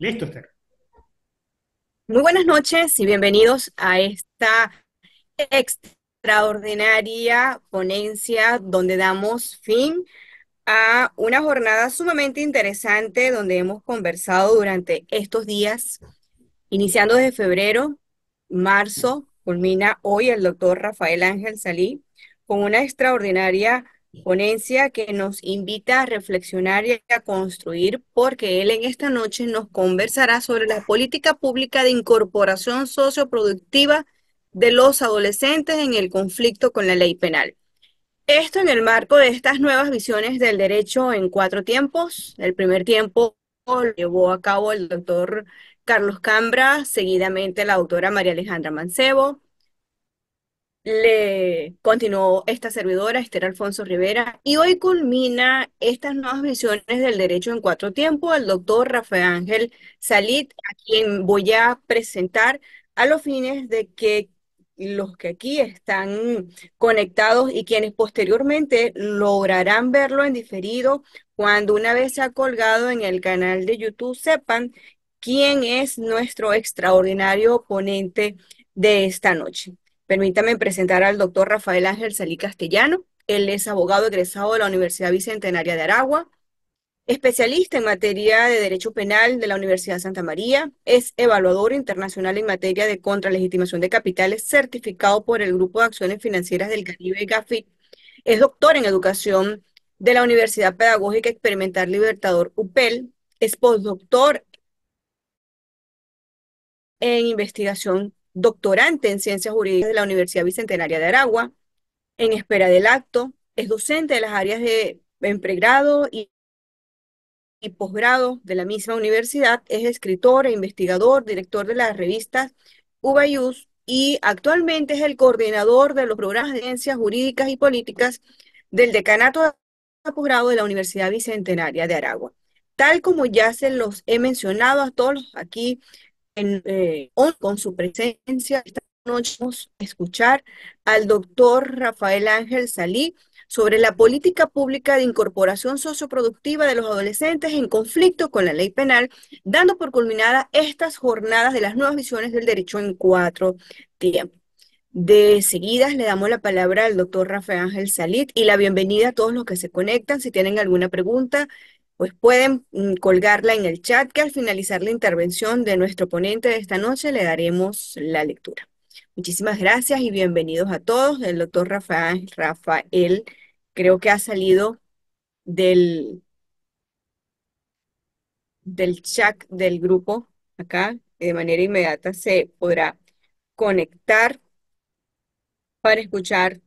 Listo, Esther. Muy buenas noches y bienvenidos a esta extraordinaria ponencia donde damos fin a una jornada sumamente interesante donde hemos conversado durante estos días, iniciando desde febrero, marzo, culmina hoy el doctor Rafael Ángel Salí con una extraordinaria ponencia que nos invita a reflexionar y a construir, porque él en esta noche nos conversará sobre la política pública de incorporación socioproductiva de los adolescentes en el conflicto con la ley penal. Esto en el marco de estas nuevas visiones del derecho en cuatro tiempos. El primer tiempo lo llevó a cabo el doctor Carlos Cambra, seguidamente la doctora María Alejandra Mancebo. Le continuó esta servidora, Esther Alfonso Rivera, y hoy culmina estas nuevas visiones del derecho en cuatro tiempos el doctor Rafael Ángel Salit, a quien voy a presentar a los fines de que los que aquí están conectados y quienes posteriormente lograrán verlo en diferido cuando una vez se ha colgado en el canal de YouTube sepan quién es nuestro extraordinario ponente de esta noche. Permítame presentar al doctor Rafael Ángel Salí Castellano. Él es abogado egresado de la Universidad Bicentenaria de Aragua, especialista en materia de Derecho Penal de la Universidad Santa María, es evaluador internacional en materia de contralegitimación de capitales, certificado por el Grupo de Acciones Financieras del Caribe, GAFIT, es doctor en Educación de la Universidad Pedagógica Experimental Libertador UPEL, es postdoctor en Investigación, doctorante en Ciencias Jurídicas de la Universidad Bicentenaria de Aragua, en espera del acto, es docente de las áreas de en pregrado y posgrado de la misma universidad, es escritor e investigador, director de las revistas Uvayus y actualmente es el coordinador de los programas de ciencias jurídicas y políticas del decanato de posgrado de la Universidad Bicentenaria de Aragua. Tal como ya se los he mencionado a todos aquí hoy con su presencia, esta noche vamos a escuchar al doctor Rafael Ángel Salí sobre la política pública de incorporación socioproductiva de los adolescentes en conflicto con la ley penal, dando por culminada estas jornadas de las nuevas visiones del derecho en cuatro tiempos. De seguidas le damos la palabra al doctor Rafael Ángel Salit y la bienvenida a todos los que se conectan. Si tienen alguna pregunta, pues pueden colgarla en el chat que al finalizar la intervención de nuestro ponente de esta noche le daremos la lectura. Muchísimas gracias y bienvenidos a todos. El doctor Rafael creo que ha salido del, del chat del grupo acá y de manera inmediata se podrá conectar para escuchar.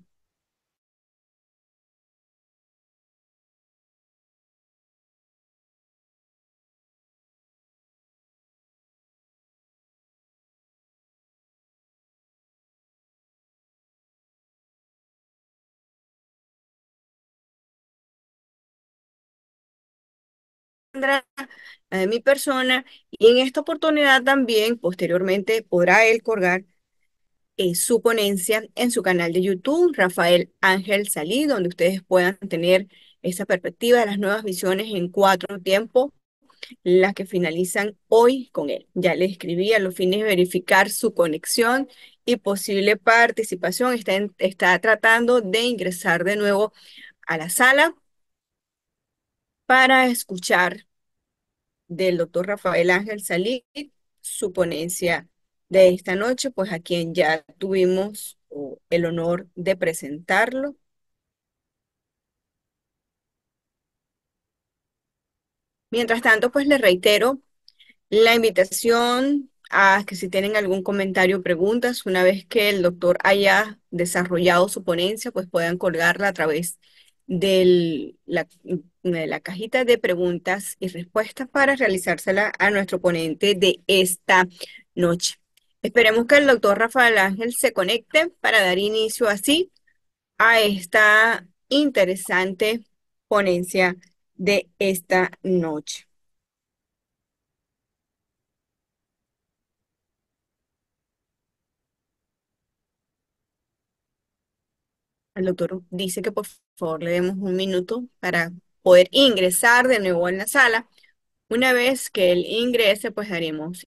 Sandra, de mi persona, y en esta oportunidad también, posteriormente, podrá él colgar su ponencia en su canal de YouTube, Rafael Ángel Salí, donde ustedes puedan tener esa perspectiva de las nuevas visiones en cuatro tiempos, las que finalizan hoy con él. Ya le escribí a los fines de verificar su conexión y posible participación. Está tratando de ingresar de nuevo a la sala para escuchar del doctor Rafael Ángel Salí, su ponencia de esta noche, pues a quien ya tuvimos el honor de presentarlo. Mientras tanto, pues les reitero la invitación a que si tienen algún comentario o preguntas, una vez que el doctor haya desarrollado su ponencia, pues puedan colgarla a través de la cajita de preguntas y respuestas para realizársela a nuestro ponente de esta noche. Esperemos que el doctor Rafael Ángel se conecte para dar inicio así a esta interesante ponencia de esta noche. El doctor dice que por favor le demos un minuto para poder ingresar de nuevo en la sala. Una vez que él ingrese, pues haremos.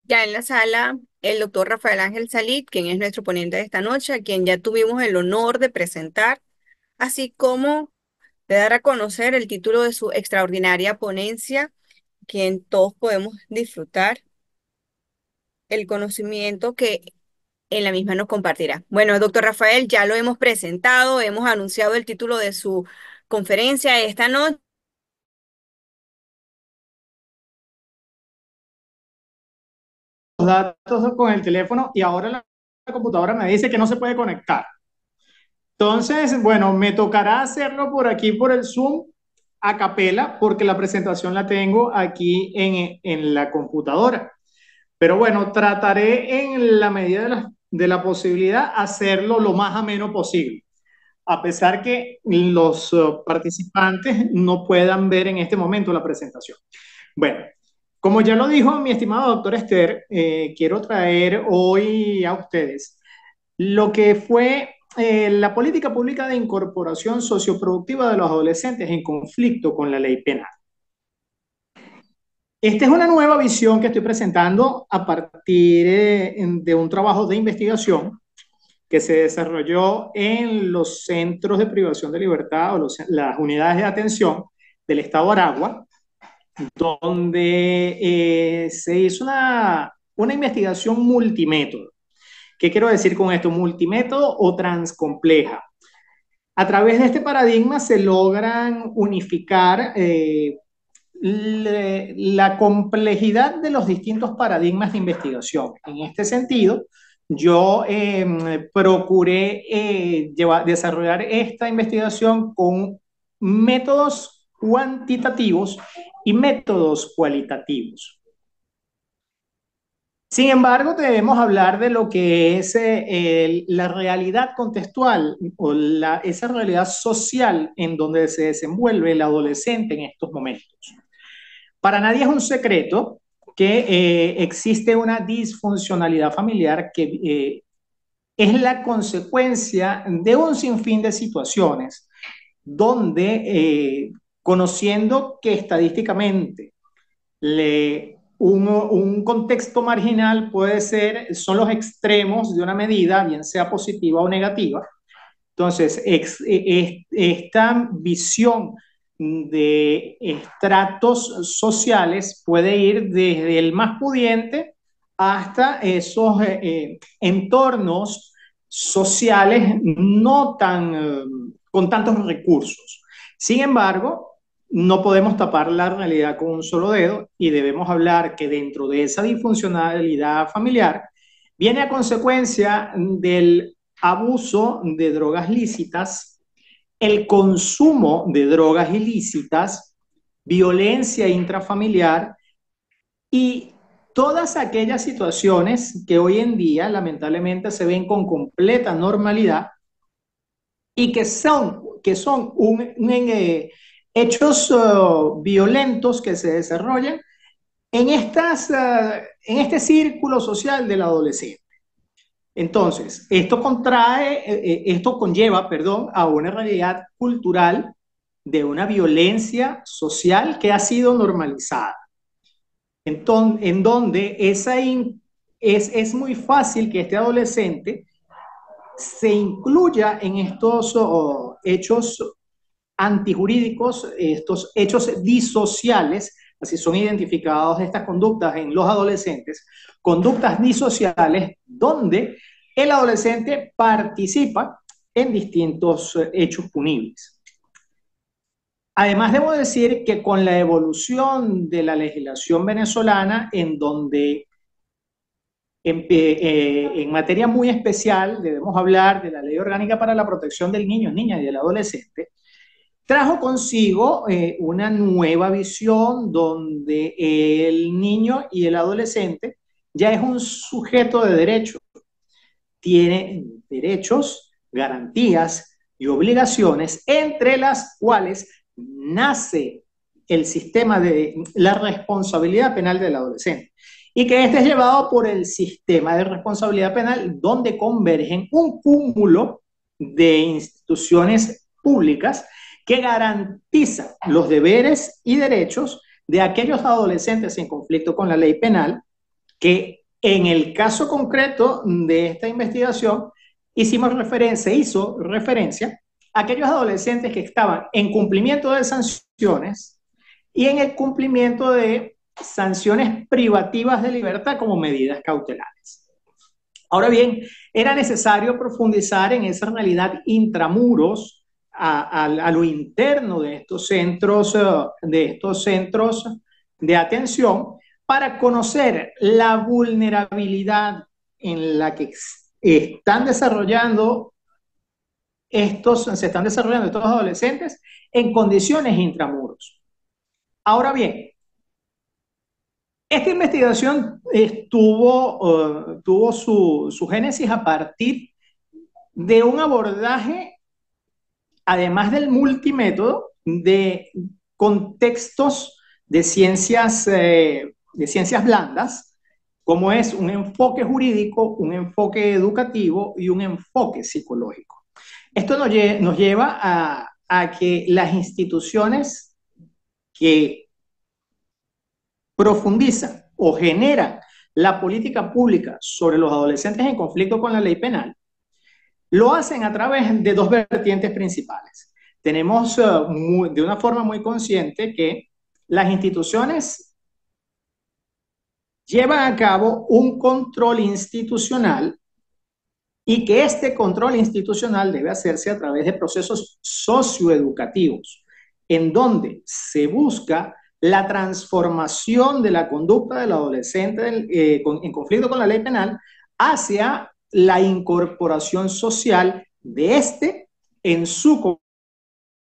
Ya en la sala, el doctor Rafael Ángel Salid, quien es nuestro ponente de esta noche, a quien ya tuvimos el honor de presentar, así como de dar a conocer el título de su extraordinaria ponencia, quien todos podemos disfrutar el conocimiento que en la misma nos compartirá. Bueno, doctor Rafael, ya lo hemos presentado, hemos anunciado el título de su conferencia de esta noche. Los datos con el teléfono y ahora la computadora me dice que no se puede conectar. Entonces, bueno, me tocará hacerlo por aquí, por el Zoom, a capela, porque la presentación la tengo aquí en la computadora. Pero bueno, trataré en la medida de la posibilidad hacerlo lo más ameno posible, a pesar que los participantes no puedan ver en este momento la presentación. Bueno, como ya lo dijo mi estimado doctor Esther, quiero traer hoy a ustedes lo que fue la política pública de incorporación socioproductiva de los adolescentes en conflicto con la ley penal. Esta es una nueva visión que estoy presentando a partir de un trabajo de investigación que se desarrolló en los centros de privación de libertad o las unidades de atención del estado de Aragua, donde se hizo una investigación multimétodo. ¿Qué quiero decir con esto? Multimétodo o transcompleja. A través de este paradigma se logran unificar la complejidad de los distintos paradigmas de investigación. En este sentido, yo procuré desarrollar esta investigación con métodos cuantitativos y métodos cualitativos. Sin embargo, debemos hablar de lo que es la realidad contextual o esa realidad social en donde se desenvuelve el adolescente en estos momentos. Para nadie es un secreto que existe una disfuncionalidad familiar que es la consecuencia de un sinfín de situaciones donde, conociendo que estadísticamente un contexto marginal son los extremos de una medida, bien sea positiva o negativa. Entonces, esta visión de estratos sociales puede ir desde el más pudiente hasta esos entornos sociales no tan, con tantos recursos. Sin embargo, no podemos tapar la realidad con un solo dedo y debemos hablar que dentro de esa disfuncionalidad familiar viene a consecuencia del abuso de drogas lícitas, el consumo de drogas ilícitas, violencia intrafamiliar y todas aquellas situaciones que hoy en día lamentablemente se ven con completa normalidad y que son hechos violentos que se desarrollan en este círculo social del adolescente. Entonces, esto conlleva, perdón, a una realidad cultural de una violencia social que ha sido normalizada, en donde es muy fácil que este adolescente se incluya en estos hechos antijurídicos, estos hechos disociales, así son identificados estas conductas en los adolescentes, conductas disociales donde el adolescente participa en distintos hechos punibles. Además, debo decir que con la evolución de la legislación venezolana, en donde en materia muy especial debemos hablar de la Ley Orgánica para la Protección del Niño, Niña y del Adolescente, trajo consigo una nueva visión donde el niño y el adolescente ya es un sujeto de derecho, tiene derechos, garantías y obligaciones, entre las cuales nace el sistema de la responsabilidad penal del adolescente. Y que este es llevado por el sistema de responsabilidad penal, donde convergen un cúmulo de instituciones públicas que garantizan los deberes y derechos de aquellos adolescentes en conflicto con la ley penal, que en el caso concreto de esta investigación se hizo referencia a aquellos adolescentes que estaban en cumplimiento de sanciones y en el cumplimiento de sanciones privativas de libertad como medidas cautelares. Ahora bien, era necesario profundizar en esa realidad intramuros, a lo interno de estos centros de atención, para conocer la vulnerabilidad en la que se están desarrollando estos adolescentes en condiciones intramuros. Ahora bien, esta investigación tuvo su génesis a partir de un abordaje, además del multimétodo, de contextos de ciencias blandas, como es un enfoque jurídico, un enfoque educativo y un enfoque psicológico. Esto nos lleva a que las instituciones que profundizan o generan la política pública sobre los adolescentes en conflicto con la ley penal, lo hacen a través de dos vertientes principales. Tenemos de una forma muy consciente que las instituciones llevan a cabo un control institucional y que este control institucional debe hacerse a través de procesos socioeducativos, en donde se busca la transformación de la conducta del adolescente en conflicto con la ley penal hacia la incorporación social de este en su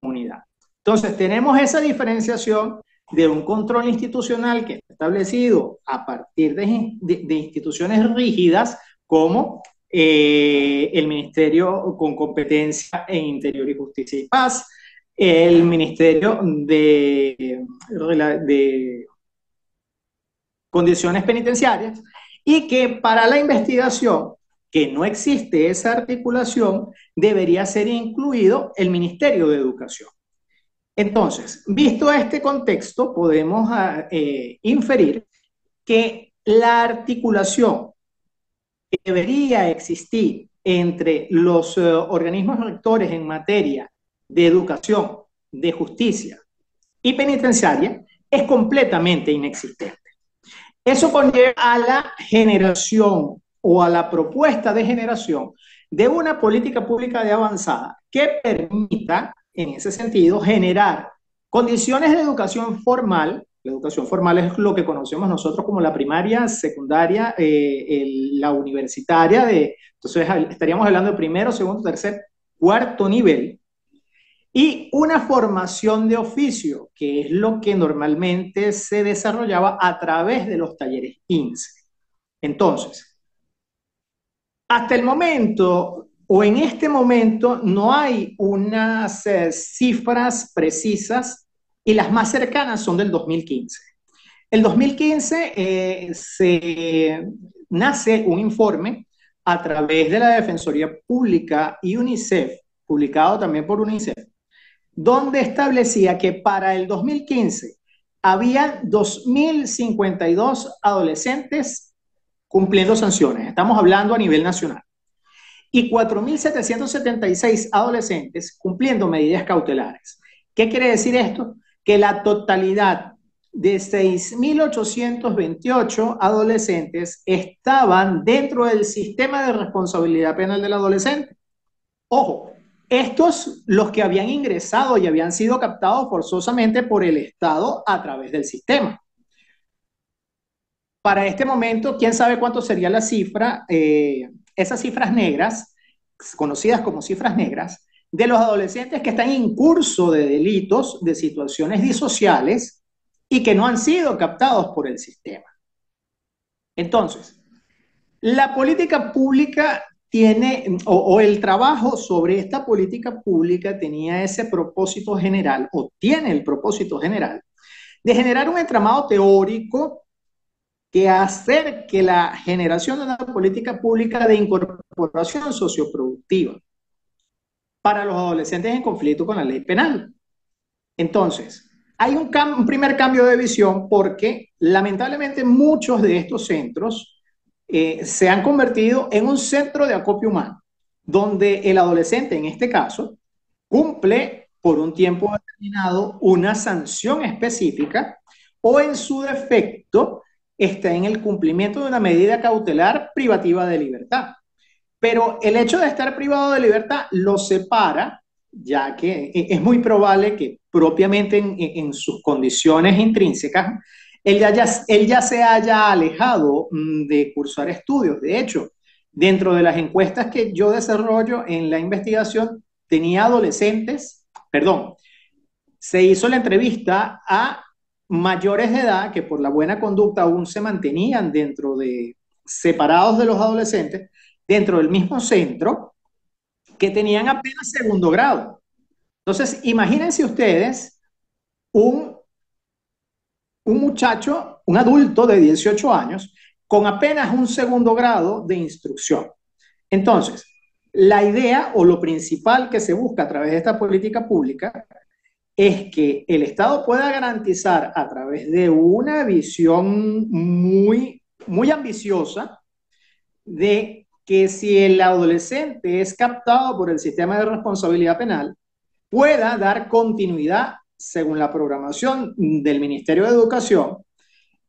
comunidad. Entonces, tenemos esa diferenciación de un control institucional que está establecido a partir de instituciones rígidas como el Ministerio con competencia en Interior y Justicia y Paz, el Ministerio de Condiciones Penitenciarias, y que para la investigación, que no existe esa articulación, debería ser incluido el Ministerio de Educación. Entonces, visto este contexto, podemos inferir que la articulación que debería existir entre los organismos rectores en materia de educación, de justicia y penitenciaria es completamente inexistente. Eso conlleva a la generación o a la propuesta de generación de una política pública de avanzada que permita, en ese sentido, generar condiciones de educación formal. La educación formal es lo que conocemos nosotros como la primaria, secundaria, la universitaria. Entonces estaríamos hablando de primero, segundo, tercer, cuarto nivel. Y una formación de oficio, que es lo que normalmente se desarrollaba a través de los talleres INSE. Entonces, hasta el momento, o en este momento, no hay unas cifras precisas, y las más cercanas son del 2015. El 2015 nace un informe a través de la Defensoría Pública y UNICEF, publicado también por UNICEF, donde establecía que para el 2015 había 2.052 adolescentes cumpliendo sanciones. Estamos hablando a nivel nacional. Y 4.776 adolescentes cumpliendo medidas cautelares. ¿Qué quiere decir esto? Que la totalidad de 6.828 adolescentes estaban dentro del sistema de responsabilidad penal del adolescente. Ojo, estos los que habían ingresado y habían sido captados forzosamente por el Estado a través del sistema. Para este momento, quién sabe cuánto sería la cifra, esas cifras negras, conocidas como cifras negras, de los adolescentes que están en curso de delitos, de situaciones disociales y que no han sido captados por el sistema. Entonces, la política pública tiene, o el trabajo sobre esta política pública tenía ese propósito general, o tiene el propósito general, de generar un entramado teórico que acerque la generación de una política pública de incorporación socioproductiva para los adolescentes en conflicto con la ley penal. Entonces, hay un primer cambio de visión porque lamentablemente muchos de estos centros se han convertido en un centro de acopio humano, donde el adolescente, en este caso, cumple por un tiempo determinado una sanción específica o en su defecto está en el cumplimiento de una medida cautelar privativa de libertad. Pero el hecho de estar privado de libertad lo separa, ya que es muy probable que propiamente en sus condiciones intrínsecas, él ya se haya alejado de cursar estudios. De hecho, dentro de las encuestas que yo desarrollo en la investigación, tenía adolescentes, perdón, se hizo la entrevista a mayores de edad que por la buena conducta aún se mantenían dentro de, separados de los adolescentes, dentro del mismo centro, que tenían apenas segundo grado. Entonces, imagínense ustedes un, un muchacho, un adulto de 18 años, con apenas un segundo grado de instrucción. Entonces, la idea o lo principal que se busca a través de esta política pública es que el Estado pueda garantizar a través de una visión muy ambiciosa de que si el adolescente es captado por el sistema de responsabilidad penal, pueda dar continuidad, según la programación del Ministerio de Educación,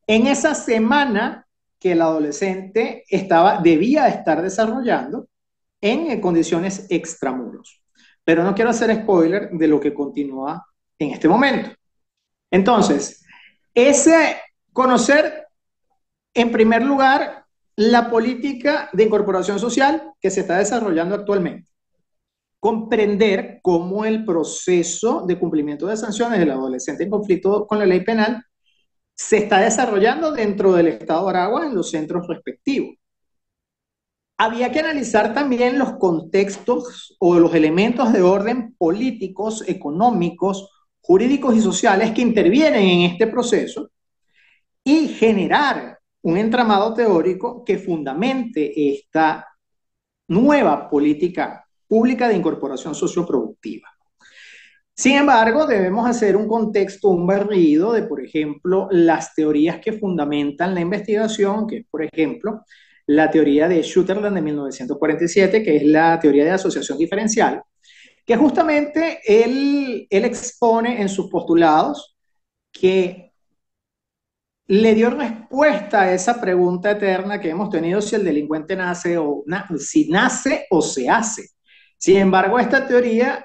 en esa semana que el adolescente debía estar desarrollando en condiciones extramuros. Pero no quiero hacer spoiler de lo que continúa en este momento. Entonces, ese conocer, en primer lugar, la política de incorporación social que se está desarrollando actualmente. Comprender cómo el proceso de cumplimiento de sanciones del adolescente en conflicto con la ley penal se está desarrollando dentro del Estado de Aragua en los centros respectivos. Había que analizar también los contextos o los elementos de orden políticos, económicos, jurídicos y sociales que intervienen en este proceso y generar un entramado teórico que fundamente esta nueva política pública de incorporación socioproductiva. Sin embargo, debemos hacer un contexto, un barrido de, por ejemplo, las teorías que fundamentan la investigación, que es, por ejemplo, la teoría de Sutherland de 1947, que es la teoría de asociación diferencial, que justamente él expone en sus postulados que le dio respuesta a esa pregunta eterna que hemos tenido si el delincuente nace o si nace o se hace. Sin embargo, esta teoría,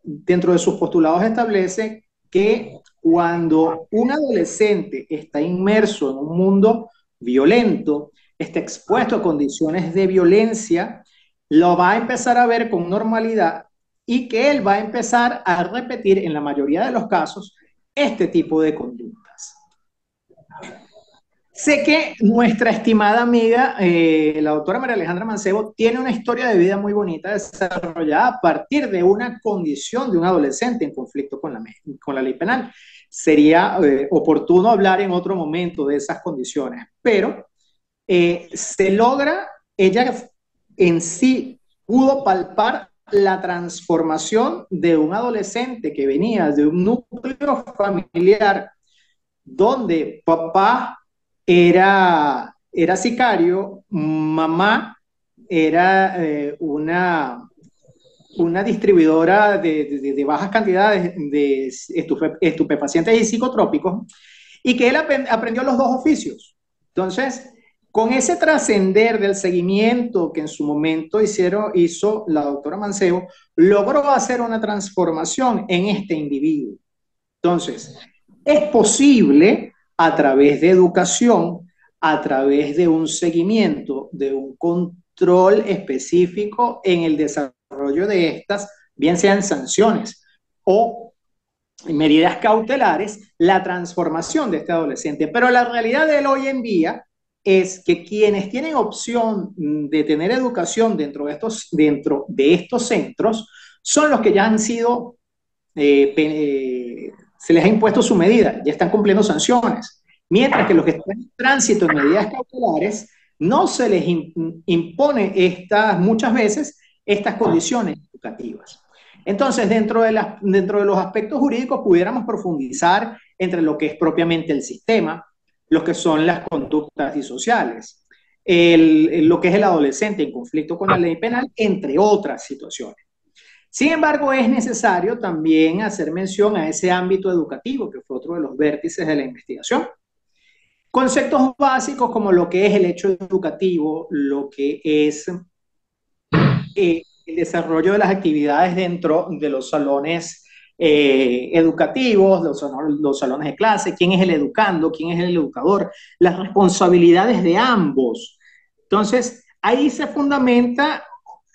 dentro de sus postulados, establece que cuando un adolescente está inmerso en un mundo violento, está expuesto a condiciones de violencia, lo va a empezar a ver con normalidad y que él va a empezar a repetir en la mayoría de los casos este tipo de conductas. Sé que nuestra estimada amiga, la doctora María Alejandra Mancebo, tiene una historia de vida muy bonita desarrollada a partir de una condición de un adolescente en conflicto con la ley penal. Sería oportuno hablar en otro momento de esas condiciones, pero se logra, ella en sí pudo palpar la transformación de un adolescente que venía de un núcleo familiar donde papá era era sicario, mamá era una distribuidora de bajas cantidades de estupefacientes y psicotrópicos, y que él aprendió los dos oficios. Entonces, con ese trascender del seguimiento que en su momento hizo la doctora Mancebo, logró hacer una transformación en este individuo. Entonces, es posible a través de educación, a través de un seguimiento, de un control específico en el desarrollo de estas, bien sean sanciones o medidas cautelares, la transformación de este adolescente. Pero la realidad de hoy en día es que quienes tienen opción de tener educación dentro de estos centros son los que ya han sido, se les ha impuesto su medida, ya están cumpliendo sanciones. Mientras que los que están en tránsito en medidas cautelares, no se les impone muchas veces estas condiciones educativas. Entonces, dentro de los aspectos jurídicos, pudiéramos profundizar entre lo que es propiamente el sistema, lo que son las conductas disociales, lo que es el adolescente en conflicto con la ley penal, entre otras situaciones. Sin embargo, es necesario también hacer mención a ese ámbito educativo, que fue otro de los vértices de la investigación. Conceptos básicos como lo que es el hecho educativo, lo que es el desarrollo de las actividades dentro de los salones educativos, los salones de clase, quién es el educando, quién es el educador, las responsabilidades de ambos. Entonces, ahí se fundamenta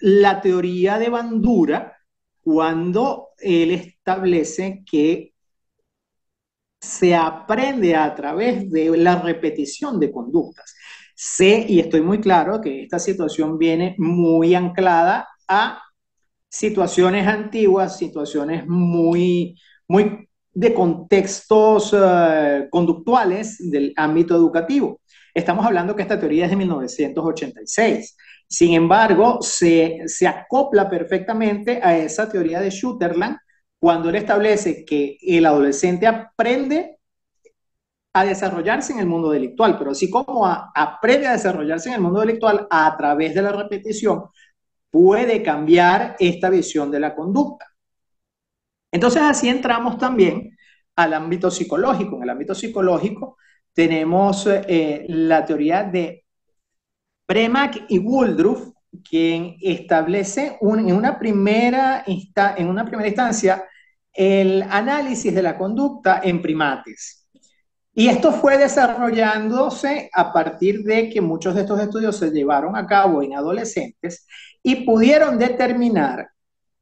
la teoría de Bandura cuando él establece que se aprende a través de la repetición de conductas. Sé y estoy muy claro que esta situación viene muy anclada a situaciones antiguas, situaciones muy de contextos conductuales del ámbito educativo. Estamos hablando que esta teoría es de 1986. Sin embargo, se acopla perfectamente a esa teoría de Sutherland cuando él establece que el adolescente aprende a desarrollarse en el mundo delictual, pero así como aprende a desarrollarse en el mundo delictual a través de la repetición, puede cambiar esta visión de la conducta. Entonces así entramos también al ámbito psicológico. En el ámbito psicológico tenemos la teoría de Premack y Woodruff, quien establece en una primera instancia el análisis de la conducta en primates. Y esto fue desarrollándose a partir de que muchos de estos estudios se llevaron a cabo en adolescentes y pudieron determinar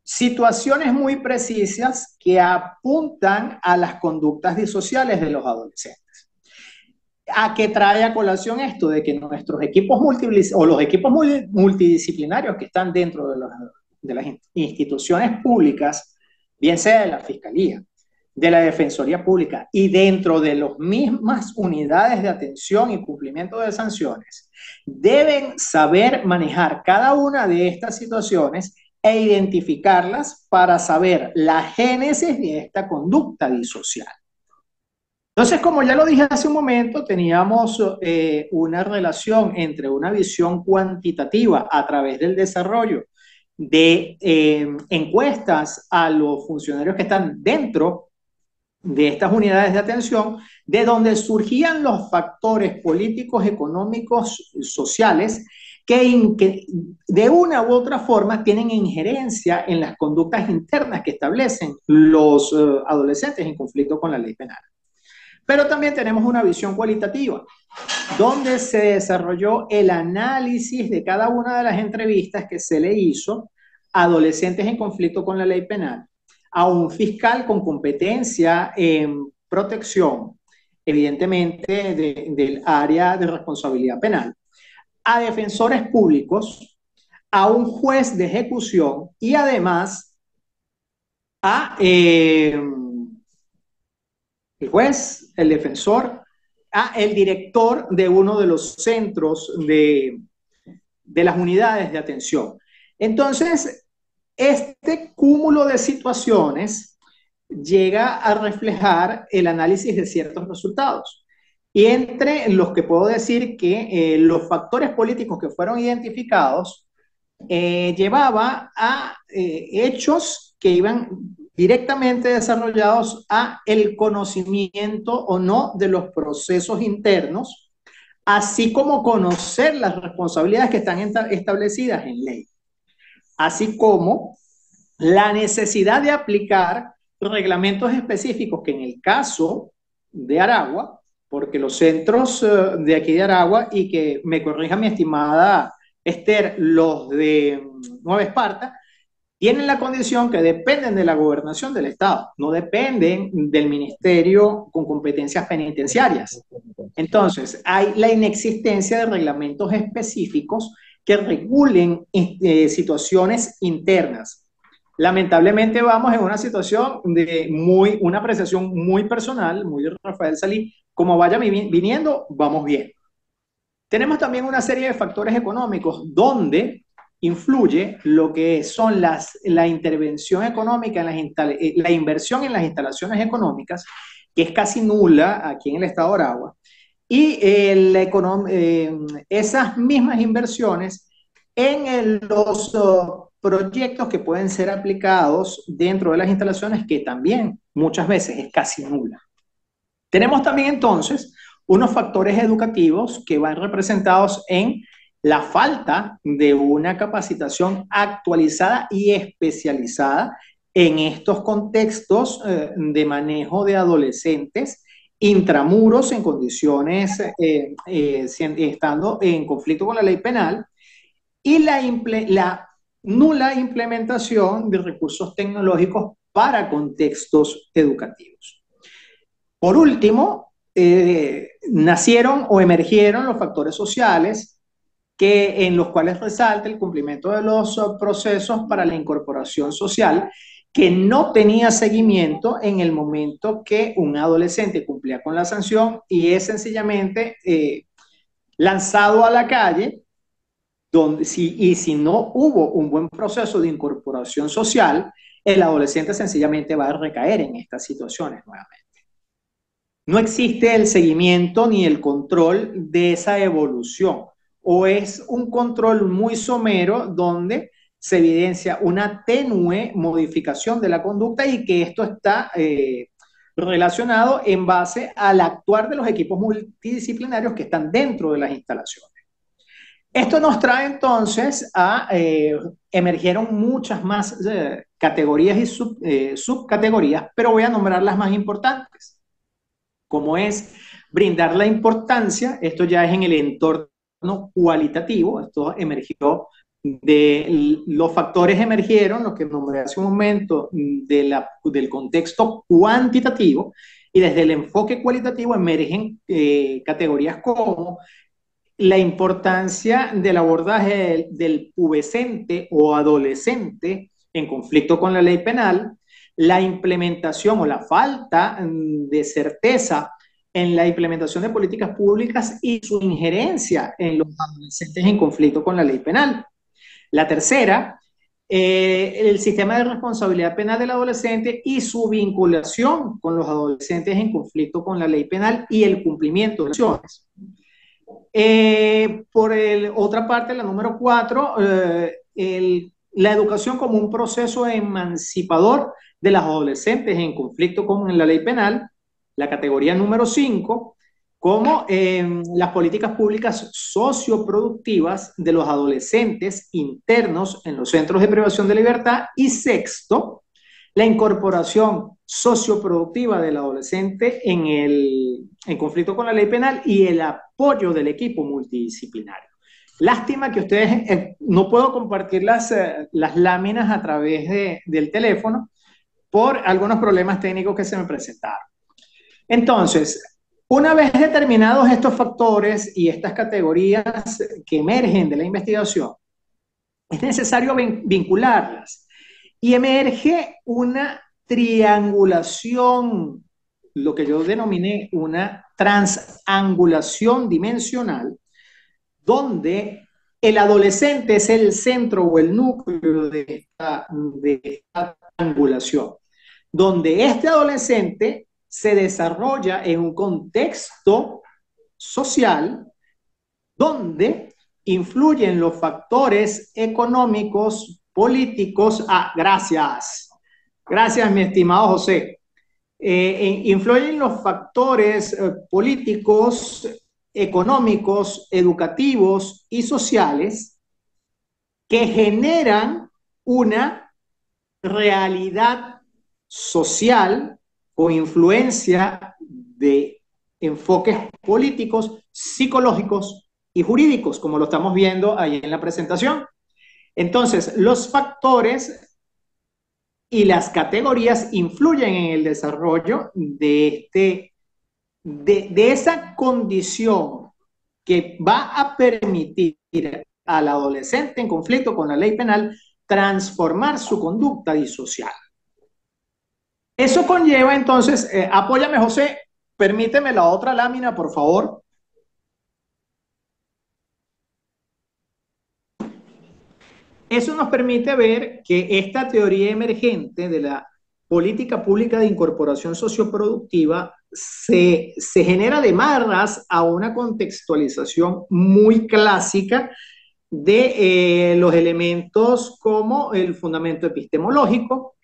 situaciones muy precisas que apuntan a las conductas disociales de los adolescentes. ¿A qué trae a colación esto? De que nuestros equipos los equipos multidisciplinarios que están dentro de las instituciones públicas, bien sea de la Fiscalía, de la Defensoría Pública y dentro de las mismas unidades de atención y cumplimiento de sanciones, deben saber manejar cada una de estas situaciones e identificarlas para saber la génesis de esta conducta disocial. Entonces, como ya lo dije hace un momento, teníamos una relación entre una visión cuantitativa a través del desarrollo de encuestas a los funcionarios que están dentro de estas unidades de atención, de donde surgían los factores políticos, económicos, sociales, que de una u otra forma tienen injerencia en las conductas internas que establecen los adolescentes en conflicto con la ley penal. Pero también tenemos una visión cualitativa, donde se desarrolló el análisis de cada una de las entrevistas que se le hizo a adolescentes en conflicto con la ley penal, a un fiscal con competencia en protección, evidentemente del área de responsabilidad penal, a defensores públicos, a un juez de ejecución y además a el juez, el defensor, el director de uno de los centros de las unidades de atención. Entonces, este cúmulo de situaciones llega a reflejar el análisis de ciertos resultados. Y entre los que puedo decir que los factores políticos que fueron identificados llevaba a hechos que iban directamente desarrollados a el conocimiento o no de los procesos internos, así como conocer las responsabilidades que están establecidas en ley, así como la necesidad de aplicar reglamentos específicos que en el caso de Aragua, porque los centros de aquí de Aragua, y que me corrija mi estimada Esther, los de Nueva Esparta, tienen la condición que dependen de la gobernación del Estado, no dependen del ministerio con competencias penitenciarias. Entonces, hay la inexistencia de reglamentos específicos que regulen situaciones internas. Lamentablemente vamos en una situación de una apreciación muy personal, muy de Rafael Salí, como vaya viniendo, vamos bien. Tenemos también una serie de factores económicos donde influye lo que son la intervención económica, la inversión en las instalaciones económicas, que es casi nula aquí en el estado de Aragua, y esas mismas inversiones en los proyectos que pueden ser aplicados dentro de las instalaciones, que también muchas veces es casi nula. Tenemos también entonces unos factores educativos que van representados en la falta de una capacitación actualizada y especializada en estos contextos de manejo de adolescentes intramuros en condiciones, estando en conflicto con la ley penal, y la nula implementación de recursos tecnológicos para contextos educativos. Por último, nacieron o emergieron los factores sociales en los cuales resalta el cumplimiento de los procesos para la incorporación social, que no tenía seguimiento en el momento que un adolescente cumplía con la sanción y es sencillamente lanzado a la calle, y si no hubo un buen proceso de incorporación social, el adolescente sencillamente va a recaer en estas situaciones nuevamente. No existe el seguimiento ni el control de esa evolución, o es un control muy somero donde se evidencia una tenue modificación de la conducta y que esto está relacionado en base al actuar de los equipos multidisciplinarios que están dentro de las instalaciones. Esto nos trae entonces emergieron muchas más categorías y subcategorías, pero voy a nombrar las más importantes, como es brindar la importancia. Esto ya es en el entorno cualitativo, esto emergió los factores emergieron, lo que nombré hace un momento, del contexto cuantitativo, y desde el enfoque cualitativo emergen categorías como la importancia del abordaje del pubescente o adolescente en conflicto con la ley penal, la implementación o la falta de certeza en la implementación de políticas públicas y su injerencia en los adolescentes en conflicto con la ley penal. La tercera, el sistema de responsabilidad penal del adolescente y su vinculación con los adolescentes en conflicto con la ley penal y el cumplimiento de las acciones. Otra parte, la número 4, la educación como un proceso emancipador de las adolescentes en conflicto con la ley penal. La categoría número 5, como las políticas públicas socioproductivas de los adolescentes internos en los centros de privación de libertad. Y sexto, la incorporación socioproductiva del adolescente en conflicto con la ley penal y el apoyo del equipo multidisciplinario. Lástima que ustedes, no puedo compartir las láminas a través del teléfono por algunos problemas técnicos que se me presentaron. Entonces, una vez determinados estos factores y estas categorías que emergen de la investigación, es necesario vincularlas. Y emerge una triangulación, lo que yo denominé una transangulación dimensional, donde el adolescente es el centro o el núcleo de esta angulación, donde este adolescente se desarrolla en un contexto social, donde influyen los factores económicos, políticos. Gracias, mi estimado José. Influyen los factores políticos, económicos, educativos y sociales que generan una realidad social con influencia de enfoques políticos, psicológicos y jurídicos, como lo estamos viendo ahí en la presentación. Entonces, los factores y las categorías influyen en el desarrollo de esa condición que va a permitir al adolescente en conflicto con la ley penal transformar su conducta disocial. Eso conlleva entonces, apóyame José, permíteme la otra lámina, por favor. Eso nos permite ver que esta teoría emergente de la política pública de incorporación socioproductiva se genera de maras a una contextualización muy clásica de los elementos como el fundamento epistemológico,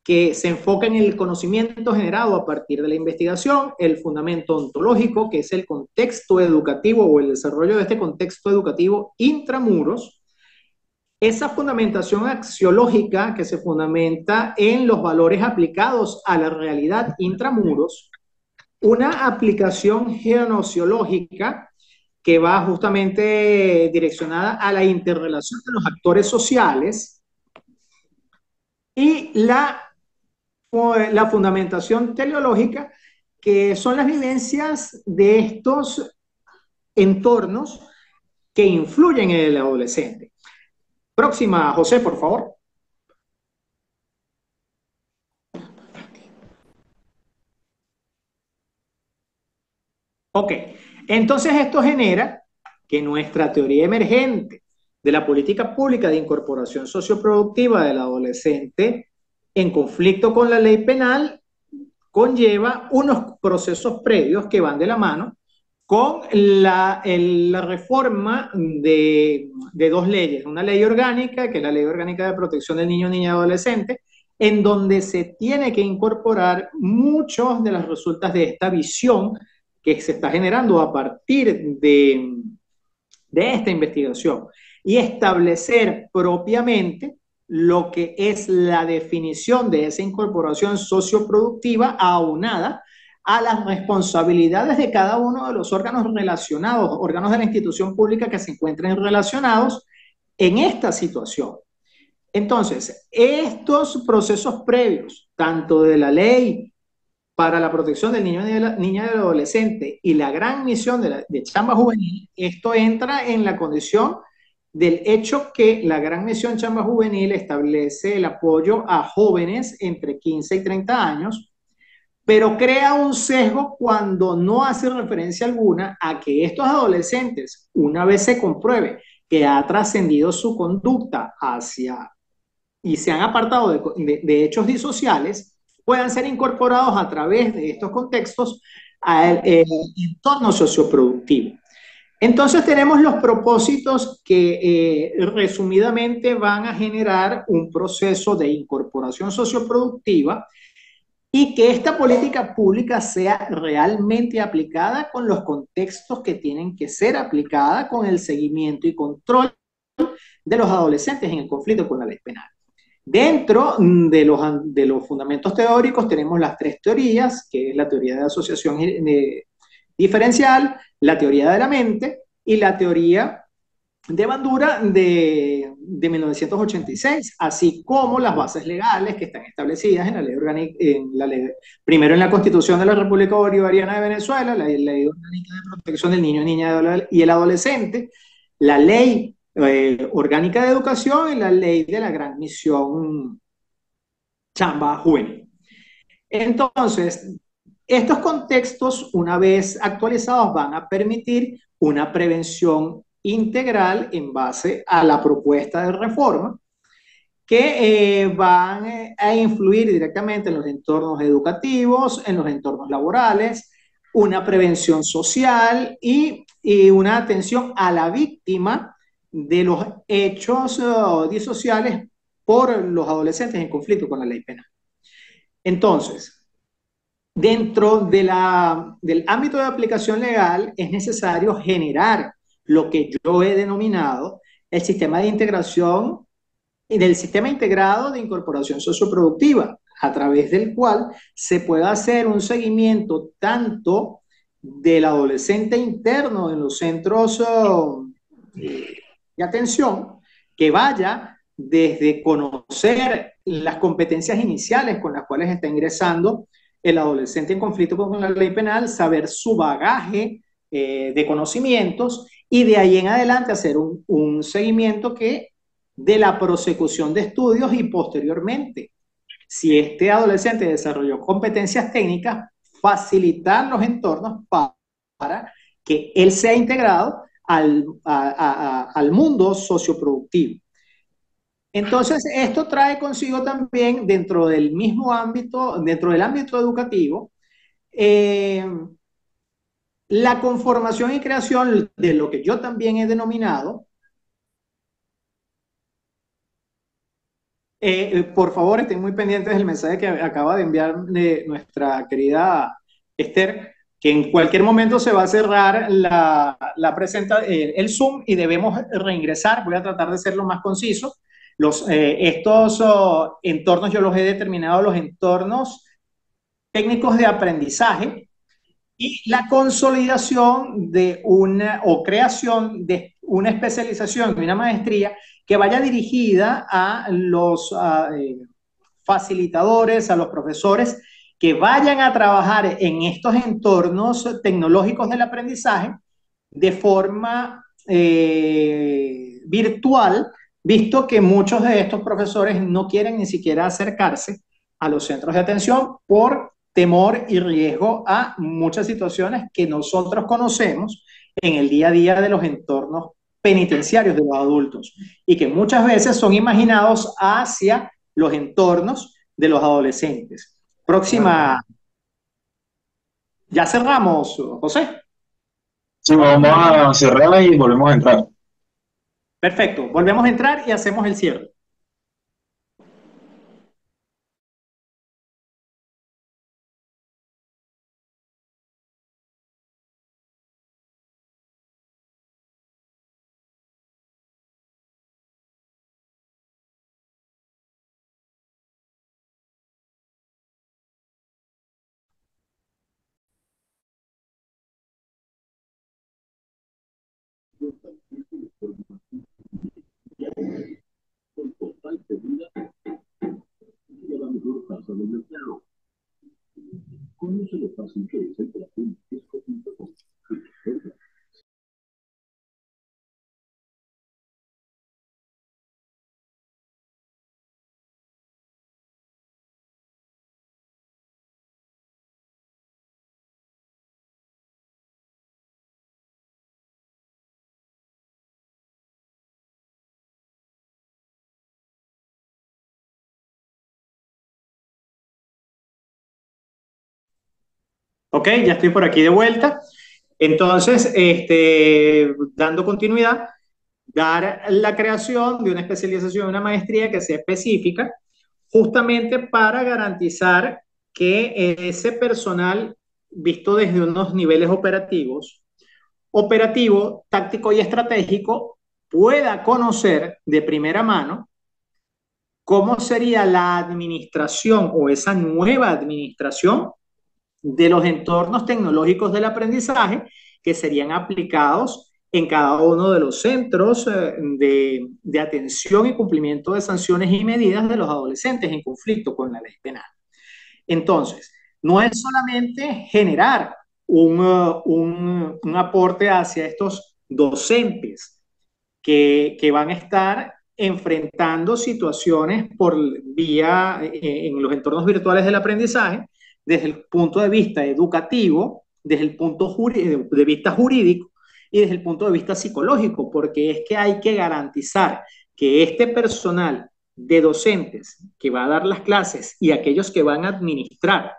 que se enfoca en el conocimiento generado a partir de la investigación, el fundamento ontológico, que es el contexto educativo o el desarrollo de este contexto educativo intramuros, esa fundamentación axiológica que se fundamenta en los valores aplicados a la realidad intramuros, una aplicación genociológica que va justamente direccionada a la interrelación de los actores sociales y la fundamentación teleológica, que son las vivencias de estos entornos que influyen en el adolescente. Próxima, José, por favor. Ok, entonces esto genera que nuestra teoría emergente de la política pública de incorporación socioproductiva del adolescente en conflicto con la ley penal conlleva unos procesos previos que van de la mano con la reforma de dos leyes, una ley orgánica, que es la Ley Orgánica de Protección del Niño, Niña y Adolescente, en donde se tiene que incorporar muchos de las resultas de esta visión que se está generando a partir de esta investigación y establecer propiamente lo que es la definición de esa incorporación socioproductiva aunada a las responsabilidades de cada uno de los órganos relacionados, órganos de la institución pública que se encuentren relacionados en esta situación. Entonces, estos procesos previos, tanto de la ley para la protección del niño y de la niña y del adolescente y la gran misión de Chamba Juvenil, esto entra en la condición del hecho que la gran misión Chamba Juvenil establece el apoyo a jóvenes entre 15 y 30 años, pero crea un sesgo cuando no hace referencia alguna a que estos adolescentes, una vez se compruebe que ha trascendido su conducta hacia y se han apartado de hechos disociales, puedan ser incorporados a través de estos contextos al entorno socioproductivo. Entonces tenemos los propósitos que resumidamente van a generar un proceso de incorporación socioproductiva y que esta política pública sea realmente aplicada con los contextos que tienen que ser aplicada con el seguimiento y control de los adolescentes en el conflicto con la ley penal. Dentro de los fundamentos teóricos tenemos las tres teorías, que es la teoría de asociación diferencial, la teoría de la mente y la teoría de Bandura de 1986, así como las bases legales que están establecidas en la ley orgánica, primero en la Constitución de la República Bolivariana de Venezuela, la ley orgánica de protección del niño, niña y el adolescente, la ley orgánica de educación y la ley de la gran misión Chamba Juvenil. Entonces, estos contextos, una vez actualizados, van a permitir una prevención integral en base a la propuesta de reforma que van a influir directamente en los entornos educativos, en los entornos laborales, una prevención social y una atención a la víctima de los hechos disociales por los adolescentes en conflicto con la ley penal. Entonces, dentro del ámbito de aplicación legal es necesario generar lo que yo he denominado el sistema de integración y del sistema integrado de incorporación socioproductiva, a través del cual se puede hacer un seguimiento tanto del adolescente interno en los centros de atención, que vaya desde conocer las competencias iniciales con las cuales está ingresando el adolescente en conflicto con la ley penal, saber su bagaje de conocimientos y de ahí en adelante hacer un seguimiento que de la prosecución de estudios y posteriormente, si este adolescente desarrolló competencias técnicas, facilitar los entornos para que él sea integrado al mundo socioproductivo. Entonces, esto trae consigo también dentro del mismo ámbito, dentro del ámbito educativo, eh, la conformación y creación de lo que yo también he denominado. Por favor, estén muy pendientes del mensaje que acaba de enviar nuestra querida Esther, que en cualquier momento se va a cerrar el Zoom y debemos reingresar. Voy a tratar de ser lo más conciso. Estos entornos yo los he determinado los entornos técnicos de aprendizaje y la consolidación de una o creación de una especialización, de una maestría que vaya dirigida a los facilitadores, a los profesores que vayan a trabajar en estos entornos tecnológicos del aprendizaje de forma virtual, visto que muchos de estos profesores no quieren ni siquiera acercarse a los centros de atención por temor y riesgo a muchas situaciones que nosotros conocemos en el día a día de los entornos penitenciarios de los adultos y que muchas veces son imaginados hacia los entornos de los adolescentes. Próxima. Ya cerramos, José. Sí, vamos a cerrar y volvemos a entrar. Perfecto, volvemos a entrar y hacemos el cierre. Ok, ya estoy por aquí de vuelta. Entonces, dando continuidad, dar la creación de una especialización, una maestría que sea específica, justamente para garantizar que ese personal, visto desde unos niveles operativos, operativo, táctico y estratégico, pueda conocer de primera mano cómo sería la administración o esa nueva administración de los entornos tecnológicos del aprendizaje que serían aplicados en cada uno de los centros de atención y cumplimiento de sanciones y medidas de los adolescentes en conflicto con la ley penal. Entonces, no es solamente generar un aporte hacia estos docentes que van a estar enfrentando situaciones por vía en los entornos virtuales del aprendizaje desde el punto de vista educativo, desde el punto de vista jurídico y desde el punto de vista psicológico, porque es que hay que garantizar que este personal de docentes que va a dar las clases y aquellos que van a administrar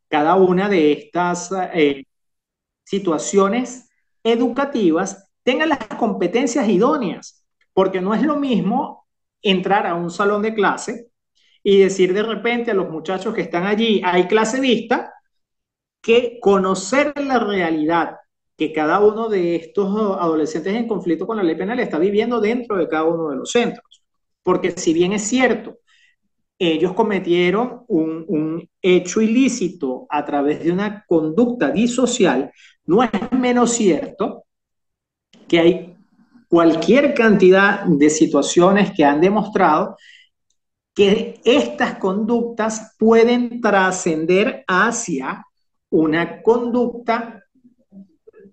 cada una de estas situaciones educativas tengan las competencias idóneas, porque no es lo mismo entrar a un salón de clase y decir de repente a los muchachos que están allí, hay clase vista, que conocer la realidad que cada uno de estos adolescentes en conflicto con la ley penal está viviendo dentro de cada uno de los centros. Porque si bien es cierto, ellos cometieron un hecho ilícito a través de una conducta disocial, no es menos cierto que hay cualquier cantidad de situaciones que han demostrado que estas conductas pueden trascender hacia una conducta,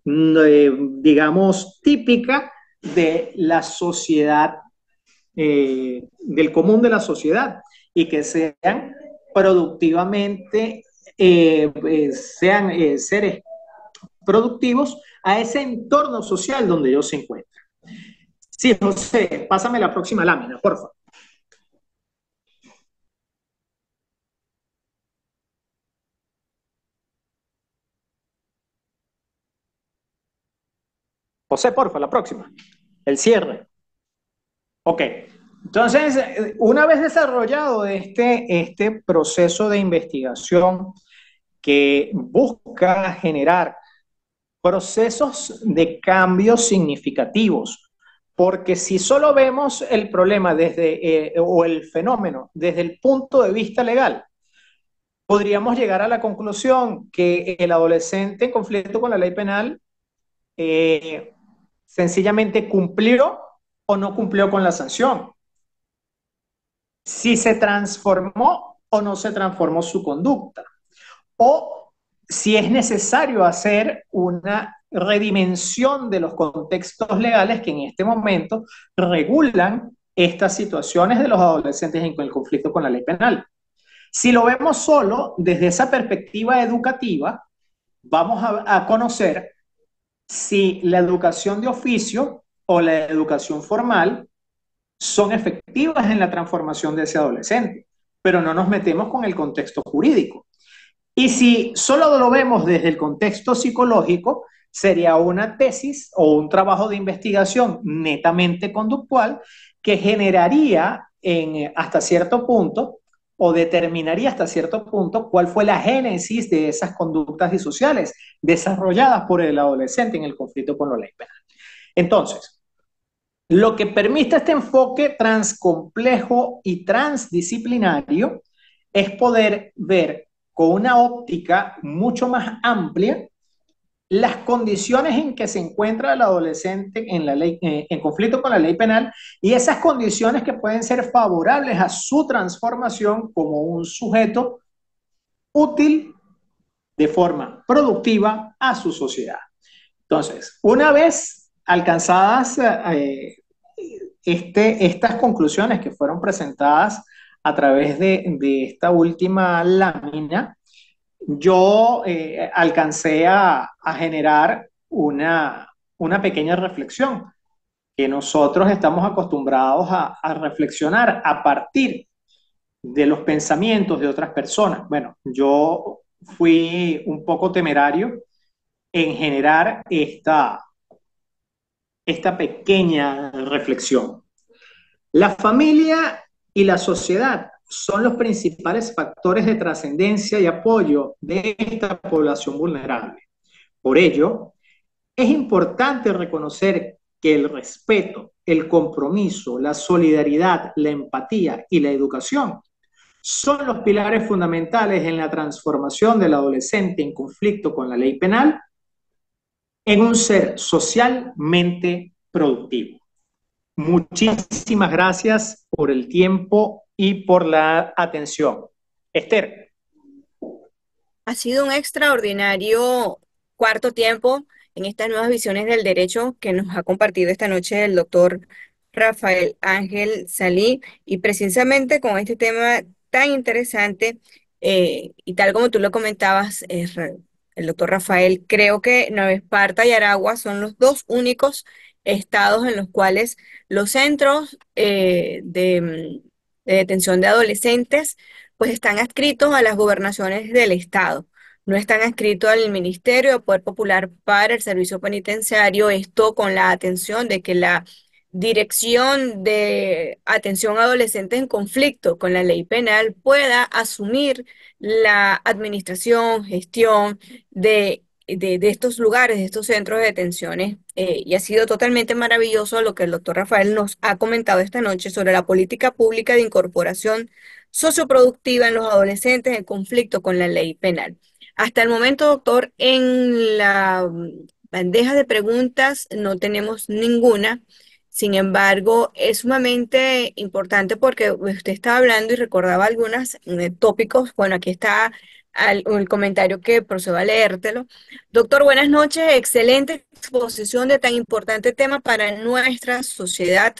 digamos, típica de la sociedad, del común de la sociedad, y que sean productivamente, sean seres productivos a ese entorno social donde ellos se encuentran. Sí, José, pásame la próxima lámina, por favor. José, por favor, la próxima. El cierre. Ok. Entonces, una vez desarrollado este proceso de investigación que busca generar procesos de cambios significativos, porque si solo vemos el problema o el fenómeno desde el punto de vista legal, podríamos llegar a la conclusión que el adolescente en conflicto con la ley penal eh, sencillamente cumplió o no cumplió con la sanción, si se transformó o no se transformó su conducta, o si es necesario hacer una redimensión de los contextos legales que en este momento regulan estas situaciones de los adolescentes en el conflicto con la ley penal. Si lo vemos solo desde esa perspectiva educativa, vamos a conocer si la educación de oficio o la educación formal son efectivas en la transformación de ese adolescente, pero no nos metemos con el contexto jurídico. Y si solo lo vemos desde el contexto psicológico, sería una tesis o un trabajo de investigación netamente conductual que generaría hasta cierto punto o determinaría hasta cierto punto cuál fue la génesis de esas conductas disociales desarrolladas por el adolescente en el conflicto con la ley penal. Entonces, lo que permite este enfoque transcomplejo y transdisciplinario es poder ver con una óptica mucho más amplia las condiciones en que se encuentra el adolescente en conflicto con la ley penal, y esas condiciones que pueden ser favorables a su transformación como un sujeto útil de forma productiva a su sociedad. Entonces, una vez alcanzadas estas conclusiones que fueron presentadas a través de esta última lámina, yo alcancé a generar una pequeña reflexión que nosotros estamos acostumbrados a reflexionar a partir de los pensamientos de otras personas. Bueno, yo fui un poco temerario en generar esta pequeña reflexión. La familia y la sociedad son los principales factores de trascendencia y apoyo de esta población vulnerable. Por ello, es importante reconocer que el respeto, el compromiso, la solidaridad, la empatía y la educación son los pilares fundamentales en la transformación del adolescente en conflicto con la ley penal en un ser socialmente productivo. Muchísimas gracias por el tiempo y por la atención. Esther. Ha sido un extraordinario cuarto tiempo en estas nuevas visiones del derecho que nos ha compartido esta noche el doctor Rafael Ángel Salí, y precisamente con este tema tan interesante, y tal como tú lo comentabas, el doctor Rafael, creo que Nueva Esparta y Aragua son los dos únicos estados en los cuales los centros de detención de adolescentes pues están adscritos a las gobernaciones del estado. no están adscritos al Ministerio de Poder Popular para el Servicio Penitenciario, esto con la atención de que la Dirección de Atención a Adolescentes en Conflicto con la Ley Penal pueda asumir la administración, gestión de estos lugares, de estos centros de detenciones. Y ha sido totalmente maravilloso lo que el doctor Rafael nos ha comentado esta noche sobre la política pública de incorporación socioproductiva en los adolescentes en conflicto con la ley penal. Hasta el momento, doctor, en la bandeja de preguntas no tenemos ninguna. Sin embargo, es sumamente importante porque usted estaba hablando y recordaba algunos tópicos. Bueno, aquí está el comentario que procedo a leértelo. Doctor, buenas noches. Excelente exposición de tan importante tema para nuestra sociedad.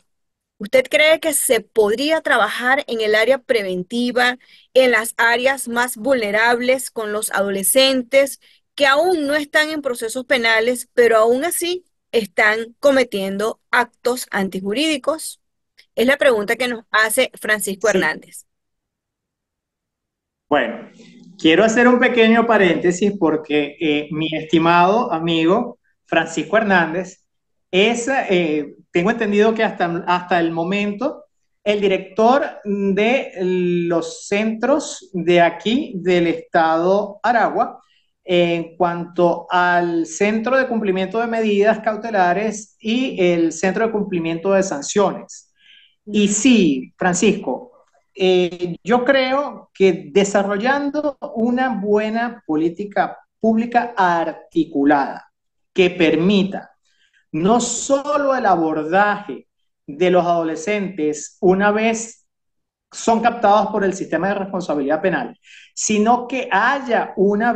¿Usted cree que se podría trabajar en el área preventiva, en las áreas más vulnerables con los adolescentes que aún no están en procesos penales, pero aún así están cometiendo actos antijurídicos? Es la pregunta que nos hace Francisco Sí. Hernández. Bueno, quiero hacer un pequeño paréntesis porque mi estimado amigo Francisco Hernández tengo entendido que hasta el momento, el director de los centros de aquí del estado Aragua, en cuanto al centro de cumplimiento de medidas cautelares y el centro de cumplimiento de sanciones. Y sí, Francisco, yo creo que desarrollando una buena política pública articulada que permita no solo el abordaje de los adolescentes una vez son captados por el sistema de responsabilidad penal, sino que haya una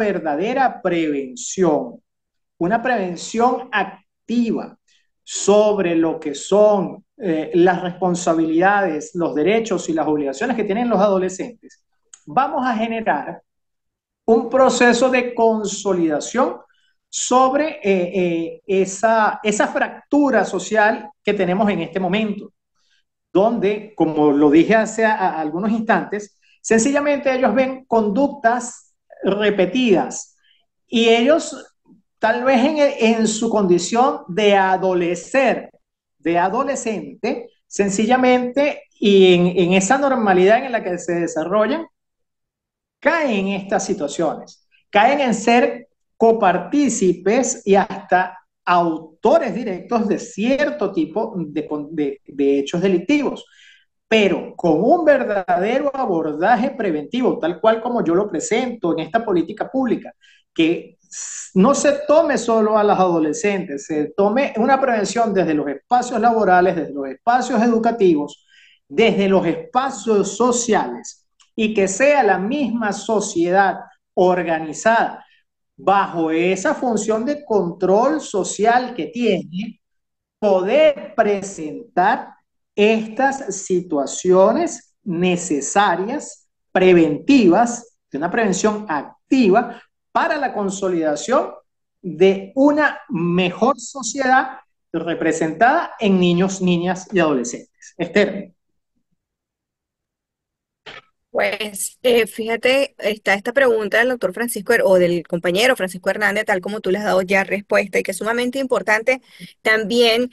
prevención activa sobre lo que son las responsabilidades, los derechos y las obligaciones que tienen los adolescentes, vamos a generar un proceso de consolidación sobre esa fractura social que tenemos en este momento, donde, como lo dije hace algunos instantes, sencillamente ellos ven conductas repetidas y ellos tal vez en su condición de de adolescente, sencillamente y en esa normalidad en la que se desarrollan, caen en estas situaciones, caen en ser copartícipes y hasta autores directos de cierto tipo de hechos delictivos, pero con un verdadero abordaje preventivo, tal cual como yo lo presento en esta política pública, que no se tome solo a los adolescentes, se tome una prevención desde los espacios laborales, desde los espacios educativos, desde los espacios sociales, y que sea la misma sociedad organizada bajo esa función de control social que tiene, poder presentar estas situaciones necesarias, preventivas, de una prevención activa para la consolidación de una mejor sociedad representada en niños, niñas y adolescentes. Esther. Pues fíjate, está esta pregunta del doctor Francisco o del compañero Francisco Hernández, tal como tú le has dado ya respuesta, y que es sumamente importante también,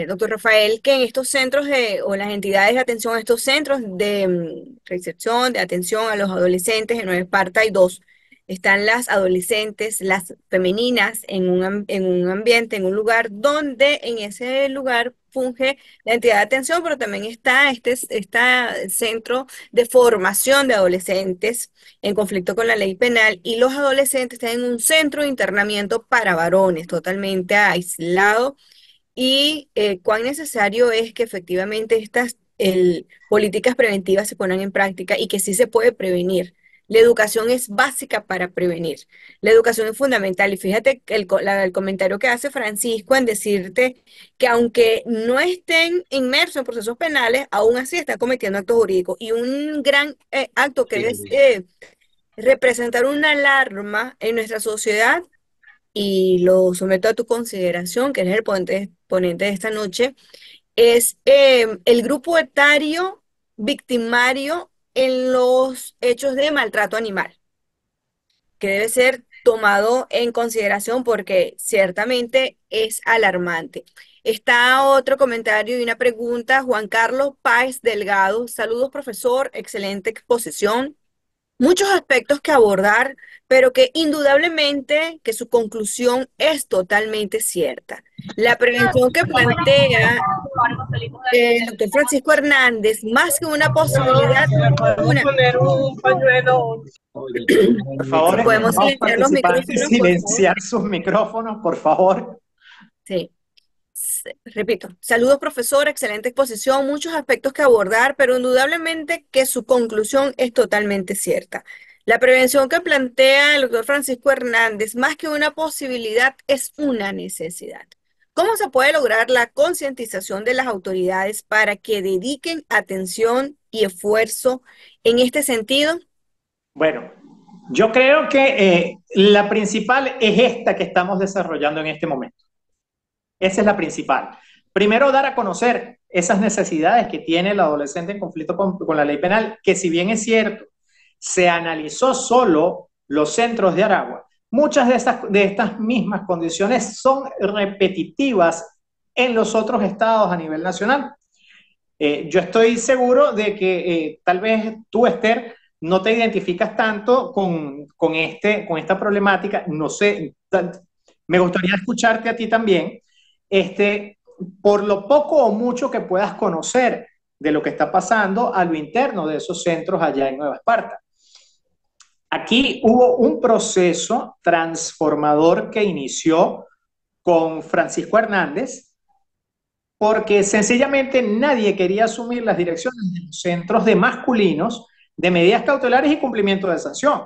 doctor Rafael, que en estos centros o las entidades de atención a estos centros de recepción, de atención a los adolescentes en Nueva Esparta hay dos. Están las adolescentes, las femeninas, en un ambiente, en un lugar donde en ese lugar funge la entidad de atención, pero también está este centro de formación de adolescentes en conflicto con la ley penal, y los adolescentes están en un centro de internamiento para varones totalmente aislado. Y cuán necesario es que efectivamente estas políticas preventivas se pongan en práctica y que sí se puede prevenir. La educación es básica para prevenir. La educación es fundamental. Y fíjate que el comentario que hace Francisco en decirte que aunque no estén inmersos en procesos penales, aún así están cometiendo actos jurídicos. Y un gran acto que debe representar una alarma en nuestra sociedad, y lo someto a tu consideración, que eres el ponente de esta noche, es el grupo etario victimario en los hechos de maltrato animal, que debe ser tomado en consideración porque ciertamente es alarmante. Está otro comentario y una pregunta, Juan Carlos Páez Delgado. Saludos, profesor, excelente exposición. Muchos aspectos que abordar, pero que indudablemente que su conclusión es totalmente cierta. La prevención que plantea el doctor Francisco Hernández, más que una posibilidad, Podemos una. poner un pañuelo. Por favor, Si podemos estimados silenciar los participantes, micrófonos, por favor. silenciar sus micrófonos, por favor. Sí. Repito, saludos profesor, excelente exposición, muchos aspectos que abordar, pero indudablemente que su conclusión es totalmente cierta. La prevención que plantea el doctor Francisco Hernández, más que una posibilidad, es una necesidad. ¿Cómo se puede lograr la concientización de las autoridades para que dediquen atención y esfuerzo en este sentido? Bueno, yo creo que la principal es esta que estamos desarrollando en este momento. Esa es la principal. Primero, dar a conocer esas necesidades que tiene el adolescente en conflicto con la ley penal, que si bien es cierto, se analizó solo los centros de Aragua, muchas de estas mismas condiciones son repetitivas en los otros estados a nivel nacional. Yo estoy seguro de que tal vez tú, Esther, no te identificas tanto con esta problemática. No sé, me gustaría escucharte a ti también, este, por lo poco o mucho que puedas conocer de lo que está pasando a lo interno de esos centros allá en Nueva Esparta. Aquí hubo un proceso transformador que inició con Francisco Hernández, porque sencillamente nadie quería asumir las direcciones de los centros de masculinos de medidas cautelares y cumplimiento de sanción.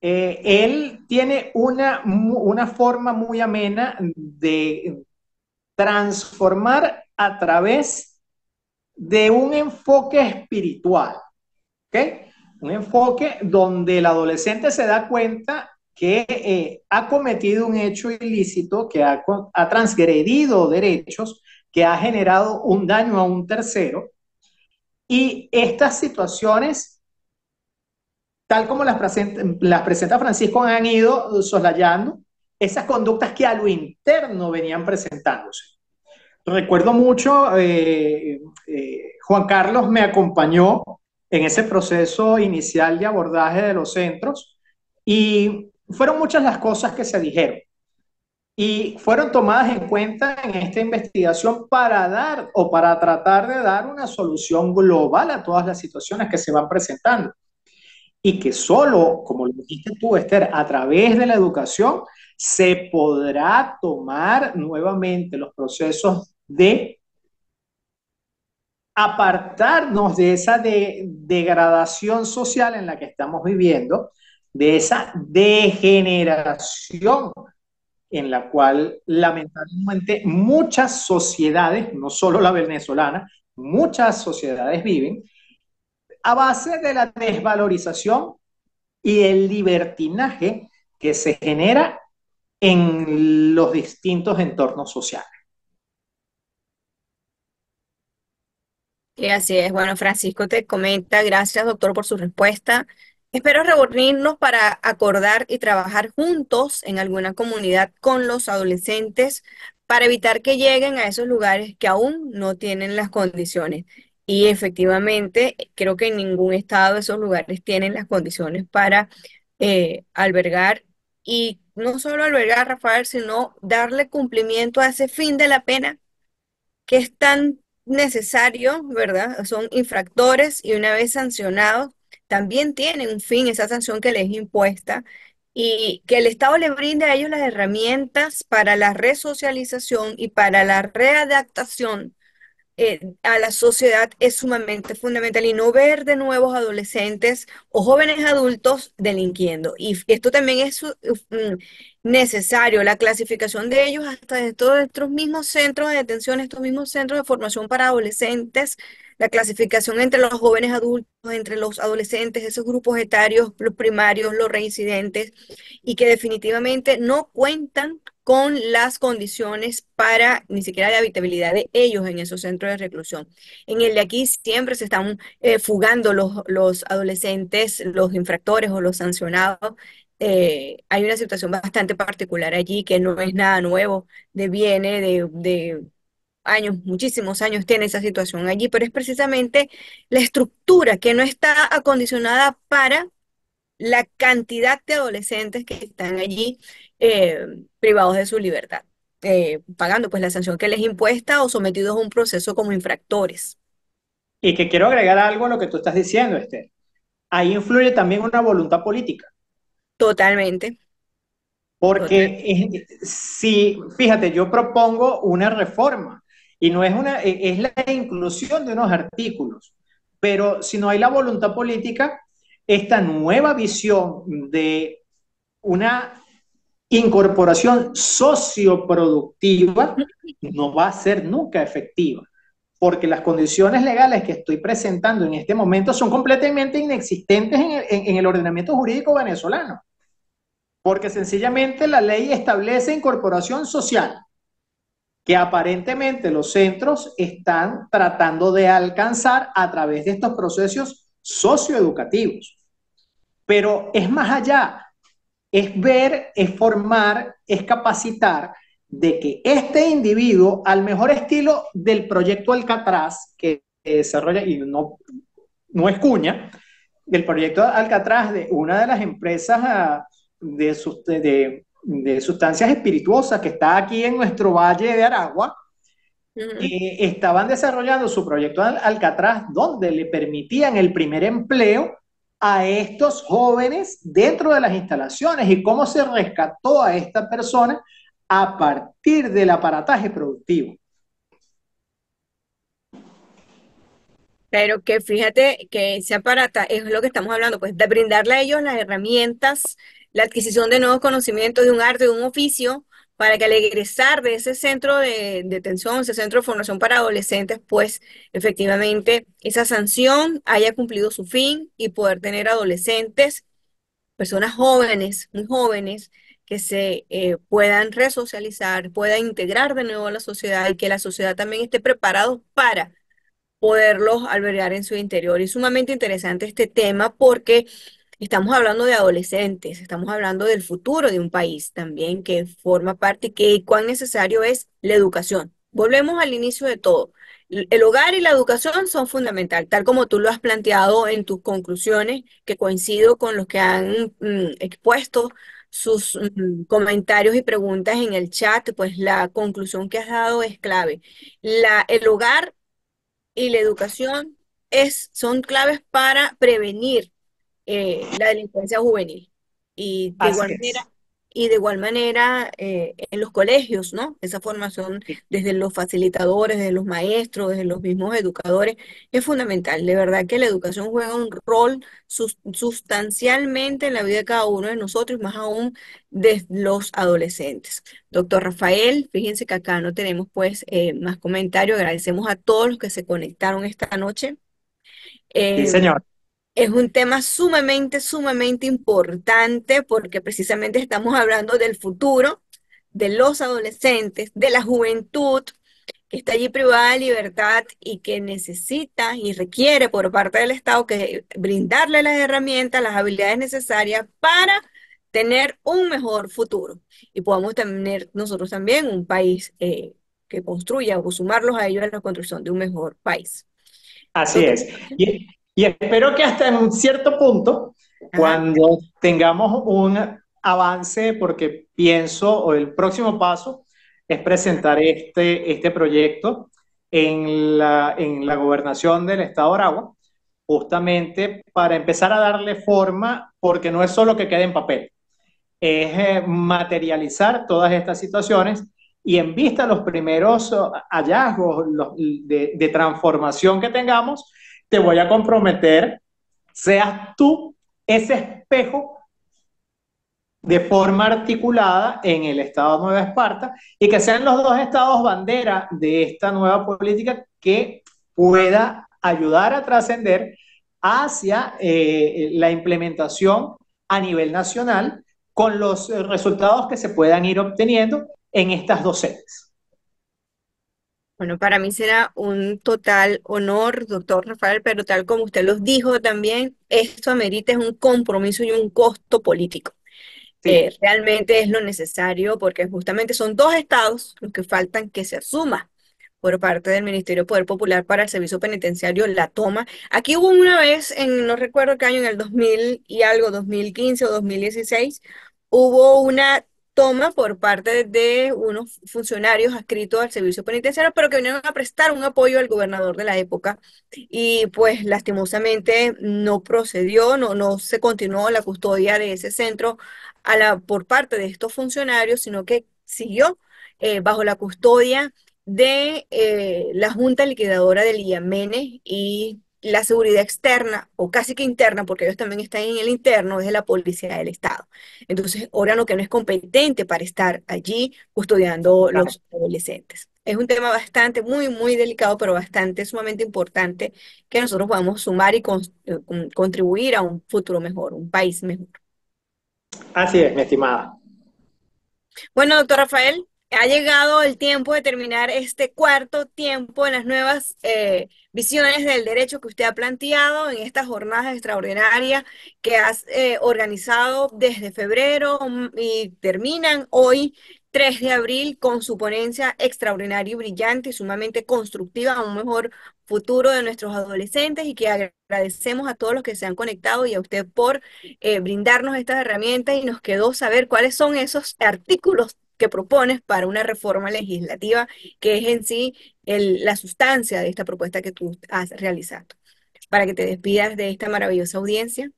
Él tiene una forma muy amena de transformar a través de un enfoque espiritual, ¿ok? Un enfoque donde el adolescente se da cuenta que ha cometido un hecho ilícito, que ha transgredido derechos, que ha generado un daño a un tercero. Y estas situaciones, tal como las presenta Francisco, han ido soslayando esas conductas que a lo interno venían presentándose. Recuerdo mucho, Juan Carlos me acompañó en ese proceso inicial de abordaje de los centros y fueron muchas las cosas que se dijeron y fueron tomadas en cuenta en esta investigación para dar o para tratar de dar una solución global a todas las situaciones que se van presentando. Y que solo, como lo dijiste tú, Esther, a través de la educación se podrá tomar nuevamente los procesos de apartarnos de esa degradación social en la que estamos viviendo, de esa degeneración en la cual lamentablemente muchas sociedades, no solo la venezolana, muchas sociedades viven a base de la desvalorización y el libertinaje que se genera en los distintos entornos sociales. Y así es. Bueno, Francisco te comenta, gracias doctor por su respuesta. Espero reunirnos para acordar y trabajar juntos en alguna comunidad con los adolescentes para evitar que lleguen a esos lugares que aún no tienen las condiciones. Y efectivamente, creo que en ningún estado esos lugares tienen las condiciones para albergar y no solo albergar, Rafael, sino darle cumplimiento a ese fin de la pena que es tan necesario, ¿verdad? Son infractores y una vez sancionados, también tienen un fin esa sanción que les es impuesta y que el Estado les brinde a ellos las herramientas para la resocialización y para la readaptación a la sociedad es sumamente fundamental y no ver de nuevos adolescentes o jóvenes adultos delinquiendo. Y esto también es necesario, la clasificación de ellos hasta de todos estos mismos centros de detención, estos mismos centros de formación para adolescentes, la clasificación entre los jóvenes adultos, entre los adolescentes, esos grupos etarios, los primarios, los reincidentes, y que definitivamente no cuentan con las condiciones para ni siquiera de habitabilidad de ellos en esos centros de reclusión. En el de aquí siempre se están fugando los adolescentes, los infractores o los sancionados hay una situación bastante particular allí que no es nada nuevo, viene de años, muchísimos años tiene esa situación allí, pero es precisamente la estructura que no está acondicionada para la cantidad de adolescentes que están allí privados de su libertad, pagando pues la sanción que les impuesta o sometidos a un proceso como infractores. Y que quiero agregar algo a lo que tú estás diciendo, Esther. Ahí influye también una voluntad política, Totalmente, total. porque si, fíjate, yo propongo una reforma y no es una, es la inclusión de unos artículos, pero si no hay la voluntad política, esta nueva visión de una incorporación socioproductiva no va a ser nunca efectiva, porque las condiciones legales que estoy presentando en este momento son completamente inexistentes en el ordenamiento jurídico venezolano, porque sencillamente la ley establece incorporación social, que aparentemente los centros están tratando de alcanzar a través de estos procesos socioeducativos. Pero es más allá, es ver, es formar, es capacitar de que este individuo, al mejor estilo del proyecto Alcatraz, que desarrolla, y no es cuña, del proyecto Alcatraz de una de las empresas de sustancias espirituosas que está aquí en nuestro Valle de Aragua, Ujú. estaban desarrollando su proyecto Alcatraz, donde le permitían el primer empleo a estos jóvenes dentro de las instalaciones y cómo se rescató a esta persona a partir del aparataje productivo. Pero que fíjate que ese aparata es lo que estamos hablando, pues de brindarle a ellos las herramientas, la adquisición de nuevos conocimientos de un arte, de un oficio, para que al egresar de ese centro de detención, ese centro de formación para adolescentes, pues efectivamente esa sanción haya cumplido su fin y poder tener adolescentes, personas jóvenes, muy jóvenes, que se puedan resocializar, puedan integrar de nuevo a la sociedad y que la sociedad también esté preparado para poderlos albergar en su interior. Y sumamente interesante este tema porque estamos hablando de adolescentes, estamos hablando del futuro de un país también que forma parte y que cuán necesario es la educación. Volvemos al inicio de todo. El hogar y la educación son fundamental, tal como tú lo has planteado en tus conclusiones, que coincido con los que han expuesto sus comentarios y preguntas en el chat, pues la conclusión que has dado es clave. El hogar y la educación son claves para prevenir la delincuencia juvenil. Y de Así igual manera, es. en los colegios, ¿no? Esa formación desde los facilitadores, desde los maestros, desde los mismos educadores, es fundamental. De verdad que la educación juega un rol sustancialmente en la vida de cada uno de nosotros, y más aún de los adolescentes. Doctor Rafael, fíjense que acá no tenemos pues más comentarios. Agradecemos a todos los que se conectaron esta noche. Sí, Eh, señor. es un tema sumamente importante porque precisamente estamos hablando del futuro de los adolescentes, de la juventud que está allí privada de libertad y que necesita y requiere por parte del Estado que brindarle las herramientas, las habilidades necesarias para tener un mejor futuro y podamos tener nosotros también un país que construya o sumarlos a ellos en la construcción de un mejor país. Así Doctor, es. Y espero que hasta en un cierto punto, ajá. cuando tengamos un avance, porque pienso, o el próximo paso es presentar este proyecto en la gobernación del estado de Aragua, justamente para empezar a darle forma, porque no es solo que quede en papel, es materializar todas estas situaciones y en vista de los primeros hallazgos de transformación que tengamos, te voy a comprometer, seas tú ese espejo de forma articulada en el Estado de Nueva Esparta y que sean los dos estados bandera de esta nueva política que pueda ayudar a trascender hacia la implementación a nivel nacional con los resultados que se puedan ir obteniendo en estas dos sedes. Bueno, para mí será un total honor, doctor Rafael, pero tal como usted los dijo también, esto amerita es un compromiso y un costo político. Sí. Realmente es lo necesario porque justamente son dos estados los que faltan que se asuma por parte del Ministerio de Poder Popular para el Servicio Penitenciario la toma. Aquí hubo una vez, no recuerdo qué año, en el 2000 y algo, 2015 o 2016, hubo una toma por parte de unos funcionarios adscritos al Servicio Penitenciario, pero que vinieron a prestar un apoyo al gobernador de la época y pues lastimosamente no procedió, no se continuó la custodia de ese centro por parte de estos funcionarios, sino que siguió bajo la custodia de la Junta Liquidadora del IAMENE y la seguridad externa, o casi que interna, porque ellos también están en el interno, es de la Policía del Estado. Entonces, órgano que no es competente para estar allí custodiando los adolescentes. Es un tema bastante, muy delicado, pero bastante, sumamente importante que nosotros podamos sumar y contribuir a un futuro mejor, un país mejor. Así es, mi estimada. Bueno, doctor Rafael, ha llegado el tiempo de terminar este cuarto tiempo en las nuevas visiones del derecho que usted ha planteado en estas jornadas extraordinarias que has organizado desde febrero y terminan hoy, 3 de abril, con su ponencia extraordinaria y brillante y sumamente constructiva a un mejor futuro de nuestros adolescentes y que agradecemos a todos los que se han conectado y a usted por brindarnos estas herramientas y nos quedó saber cuáles son esos artículos que propones para una reforma legislativa que es en sí la sustancia de esta propuesta que tú has realizado. Para que te despidas de esta maravillosa audiencia.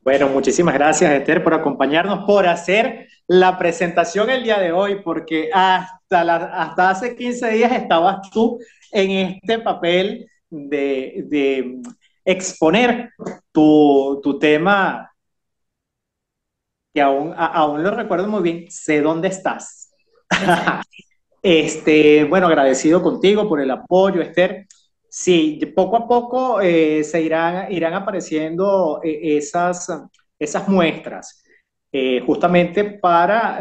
Bueno, muchísimas gracias, Esther, por acompañarnos, por hacer la presentación el día de hoy, porque hasta hace 15 días estabas tú en este papel de exponer tu tema, que aún lo recuerdo muy bien, sé dónde estás. Bueno, agradecido contigo por el apoyo, Esther. Sí, poco a poco irán apareciendo esas muestras, justamente para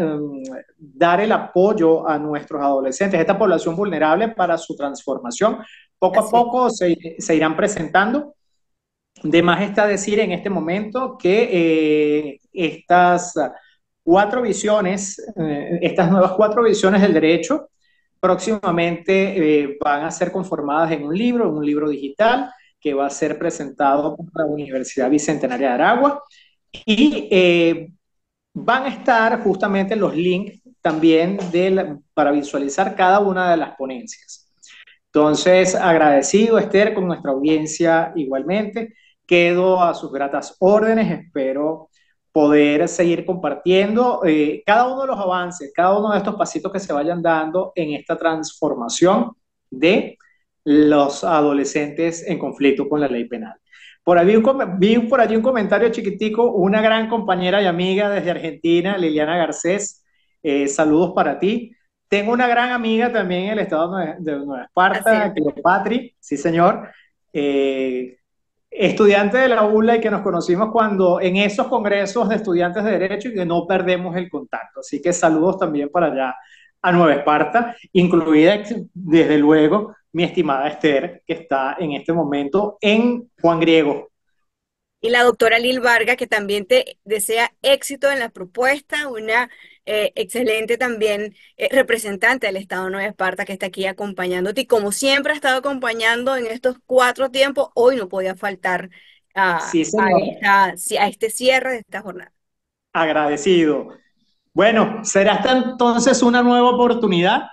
dar el apoyo a nuestros adolescentes, esta población vulnerable para su transformación. Poco a Así es. poco se irán presentando. De más está decir en este momento que estas estas nuevas cuatro visiones del derecho, próximamente van a ser conformadas en un libro digital que va a ser presentado por la Universidad Bicentenaria de Aragua y van a estar justamente los links también para visualizar cada una de las ponencias. Entonces, agradecido, Esther, con nuestra audiencia igualmente. Quedo a sus gratas órdenes. Espero poder seguir compartiendo cada uno de los avances, cada uno de estos pasitos que se vayan dando en esta transformación de los adolescentes en conflicto con la ley penal. Vi por allí un comentario chiquitico, una gran compañera y amiga desde Argentina, Liliana Garcés. Saludos para ti. Tengo una gran amiga también en el estado de Nueva Esparta, Cleopatri, sí señor, estudiante de la ULA y que nos conocimos cuando en esos congresos de estudiantes de Derecho y que no perdemos el contacto. Así que saludos también para allá a Nueva Esparta, incluida desde luego mi estimada Esther, que está en este momento en Juan Griego. Y la doctora Lil Vargas, que también te desea éxito en la propuesta, una excelente también representante del Estado de Nueva Esparta que está aquí acompañándote. Y como siempre ha estado acompañando en estos 4 tiempos, hoy no podía faltar Sí, señor. a este cierre de esta jornada. Agradecido. Bueno, será hasta entonces una nueva oportunidad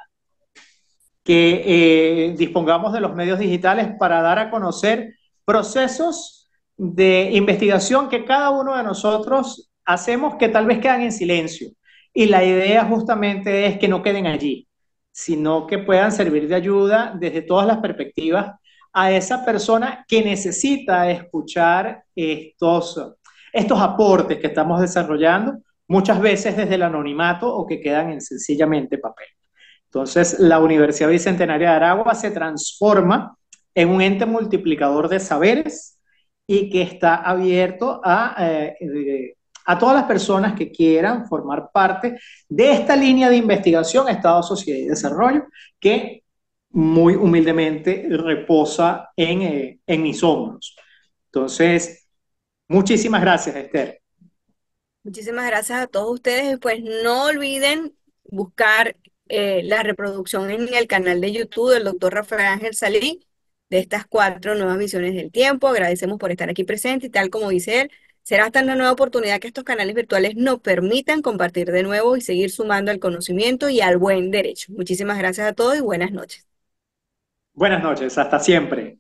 que dispongamos de los medios digitales para dar a conocer procesos de investigación que cada uno de nosotros hacemos que tal vez quedan en silencio. Y la idea justamente es que no queden allí, sino que puedan servir de ayuda desde todas las perspectivas a esa persona que necesita escuchar estos aportes que estamos desarrollando, muchas veces desde el anonimato o que quedan en sencillamente papel. Entonces, la Universidad Bicentenaria de Aragua se transforma en un ente multiplicador de saberes y que está abierto a todas las personas que quieran formar parte de esta línea de investigación, Estado, Sociedad y Desarrollo, que muy humildemente reposa en mis hombros. Entonces, muchísimas gracias, Esther. Muchísimas gracias a todos ustedes. Pues no olviden buscar la reproducción en el canal de YouTube del doctor Rafael Ángel Salí de estas 4 nuevas visiones del tiempo. Agradecemos por estar aquí presente y tal como dice él, será hasta una nueva oportunidad que estos canales virtuales nos permitan compartir de nuevo y seguir sumando al conocimiento y al buen derecho. Muchísimas gracias a todos y buenas noches. Buenas noches, hasta siempre.